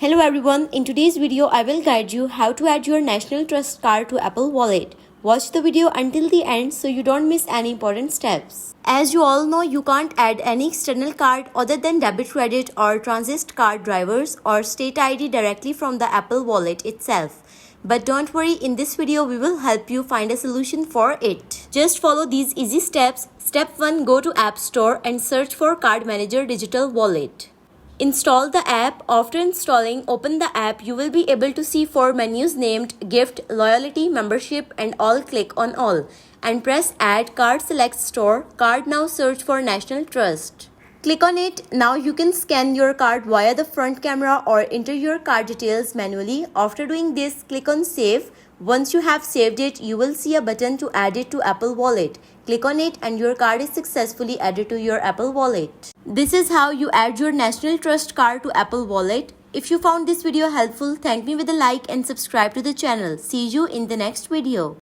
Hello everyone, in today's video I will guide you how to add your National Trust card to Apple Wallet. Watch the video until the end so you don't miss any important steps. As you all know, you can't add any external card other than debit, credit or transit card drivers or state ID directly from the Apple Wallet itself. But don't worry, in this video we will help you find a solution for it. Just follow these easy steps. Step 1. Go to App Store and search for Card Manager Digital Wallet. Install the app. After installing, open the app. You will be able to see 4 menus named Gift, Loyalty, Membership and All. Click on All and press Add Card. Select Store Card. Now search for National Trust. Click on it. Now you can scan your card via the front camera or enter your card details manually. After doing this, click on Save. Once you have saved it, you will see a button to add it to Apple Wallet. Click on it and your card is successfully added to your Apple Wallet. This is how you add your National Trust card to Apple Wallet. If you found this video helpful, thank me with a like and subscribe to the channel. See you in the next video.